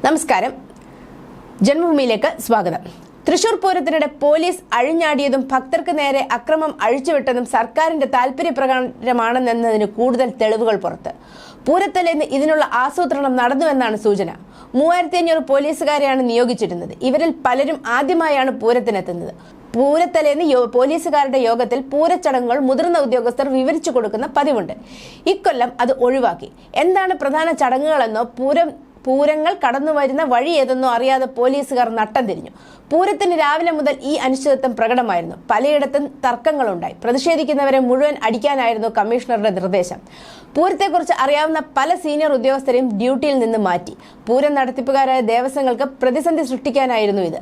നമസ്കാരം. ജന്മഭൂമിയിലേക്ക് സ്വാഗതം. തൃശൂർ പൂരത്തിനിടെ പോലീസ് അഴിഞ്ഞാടിയതും ഭക്തർക്ക് നേരെ അക്രമം അഴിച്ചുവിട്ടതും സർക്കാരിന്റെ താൽപര്യപ്രകാരമാണെന്നതിന് കൂടുതൽ തെളിവുകൾ പുറത്ത്. പൂരത്തലേന്ന് ഇതിനുള്ള ആസൂത്രണം നടന്നുവെന്നാണ് സൂചന. 3500 പോലീസുകാരെയാണ് നിയോഗിച്ചിരുന്നത്. ഇവരിൽ പലരും ആദ്യമായാണ് പൂരത്തിനെത്തുന്നത്. പൂരത്തലേന്ന് പോലീസുകാരുടെ യോഗത്തിൽ പൂരച്ചടങ്ങുകൾ മുതിർന്ന ഉദ്യോഗസ്ഥർ വിവരിച്ചു കൊടുക്കുന്ന പതിവുണ്ട്. ഇക്കൊല്ലം അത് ഒഴിവാക്കി. എന്താണ് പ്രധാന ചടങ്ങുകളെന്നോ പൂരങ്ങൾ കടന്നുവരുന്ന വഴി ഏതെന്നോ അറിയാതെ പോലീസുകാർ നട്ടം തിരിഞ്ഞു. പൂരത്തിന് രാവിലെ മുതൽ ഈ അനിശ്ചിതത്വം പ്രകടമായിരുന്നു. പലയിടത്തും തർക്കങ്ങളുണ്ടായി. പ്രതിഷേധിക്കുന്നവരെ മുഴുവൻ അടിക്കാനായിരുന്നു കമ്മീഷണറുടെ നിർദ്ദേശം. പൂരത്തെക്കുറിച്ച് അറിയാവുന്ന പല സീനിയർ ഉദ്യോഗസ്ഥരെയും ഡ്യൂട്ടിയിൽ നിന്ന് മാറ്റി. പൂരം നടത്തിപ്പുകാരായ ദേവസ്വങ്ങൾക്ക് പ്രതിസന്ധി സൃഷ്ടിക്കാനായിരുന്നു ഇത്.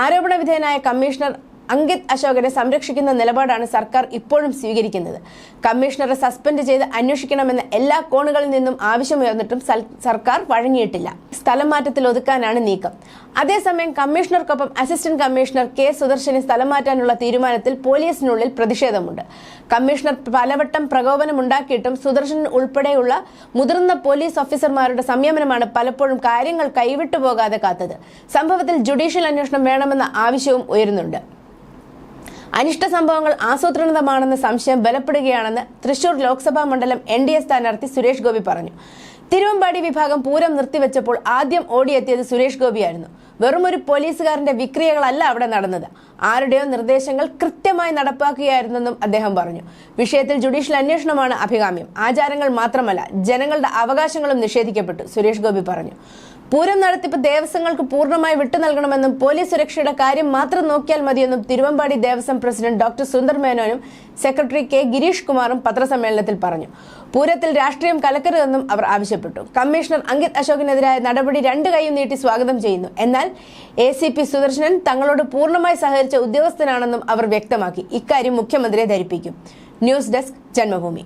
ആരോപണ വിധേയനായ കമ്മീഷണർ അങ്കിത് അശോകനെ സംരക്ഷിക്കുന്ന നിലപാടാണ് സർക്കാർ ഇപ്പോഴും സ്വീകരിക്കുന്നത്. കമ്മീഷണറെ സസ്പെൻഡ് ചെയ്ത് അന്വേഷിക്കണമെന്ന എല്ലാ കോണുകളിൽ നിന്നും ആവശ്യമുയർന്നിട്ടും സർക്കാർ വഴങ്ങിയിട്ടില്ല. സ്ഥലം മാറ്റത്തിൽ ഒതുക്കാനാണ് നീക്കം. അതേസമയം കമ്മീഷണർക്കൊപ്പം അസിസ്റ്റന്റ് കമ്മീഷണർ കെ സുദർശനെ സ്ഥലം മാറ്റാനുള്ള തീരുമാനത്തിൽ പോലീസിനുള്ളിൽ പ്രതിഷേധമുണ്ട്. കമ്മീഷണർ പലവട്ടം പ്രകോപനമുണ്ടാക്കിയിട്ടും സുദർശൻ ഉൾപ്പെടെയുള്ള മുതിർന്ന പോലീസ് ഓഫീസർമാരുടെ സംയമനമാണ് പലപ്പോഴും കാര്യങ്ങൾ കൈവിട്ടു പോകാതെ കാത്തത്. സംഭവത്തിൽ ജുഡീഷ്യൽ അന്വേഷണം വേണമെന്ന ആവശ്യവും ഉയരുന്നുണ്ട്. അനിഷ്ട സംഭവങ്ങൾ ആസൂത്രിതമാണെന്ന സംശയം ബലപ്പെടുകയാണെന്ന് തൃശൂർ ലോക്സഭാ മണ്ഡലം NDA സ്ഥാനാർത്ഥി സുരേഷ് ഗോപി പറഞ്ഞു. തിരുവമ്പാടി വിഭാഗം പൂരം നിർത്തിവെച്ചപ്പോൾ ആദ്യം ഓടിയെത്തിയത് സുരേഷ് ഗോപിയായിരുന്നു. വെറുമൊരു പോലീസുകാരന്റെ വിക്രിയകളല്ല അവിടെ നടന്നത്. ആരുടെയോ നിർദ്ദേശങ്ങൾ കൃത്യമായി നടപ്പാക്കുകയായിരുന്നെന്നും അദ്ദേഹം പറഞ്ഞു. വിഷയത്തിൽ ജുഡീഷ്യൽ അന്വേഷണമാണ് അഭികാമ്യം. ആചാരങ്ങൾ മാത്രമല്ല, ജനങ്ങളുടെ അവകാശങ്ങളും നിഷേധിക്കപ്പെട്ടു, സുരേഷ് ഗോപി പറഞ്ഞു. പൂരം നടത്തിപ്പ് ദേവസ്വങ്ങൾക്ക് പൂർണ്ണമായി വിട്ടു നൽകണമെന്നും പോലീസ് സുരക്ഷയുടെ കാര്യം മാത്രം നോക്കിയാൽ മതിയെന്നും തിരുവമ്പാടി ദേവസ്വം പ്രസിഡന്റ് ഡോക്ടർ സുന്ദർ മേനോനും സെക്രട്ടറി കെ ഗിരീഷ് കുമാറും പത്രസമ്മേളനത്തിൽ പറഞ്ഞു. പൂരത്തിൽ രാഷ്ട്രീയം കലക്കരുതെന്നും അവർ ആവശ്യപ്പെട്ടു. കമ്മീഷണർ അങ്കിത് അശോകിനെതിരായ നടപടി രണ്ട് കൈയും നീട്ടി സ്വാഗതം ചെയ്യുന്നു. എന്നാൽ ACP സുദർശനൻ തങ്ങളോട് പൂർണ്ണമായി സഹകരിച്ച ഉദ്യോഗസ്ഥനാണെന്നും അവർ വ്യക്തമാക്കി. ഇക്കാര്യം മുഖ്യമന്ത്രിയെ ധരിപ്പിക്കും. News desk, Janmabhumi.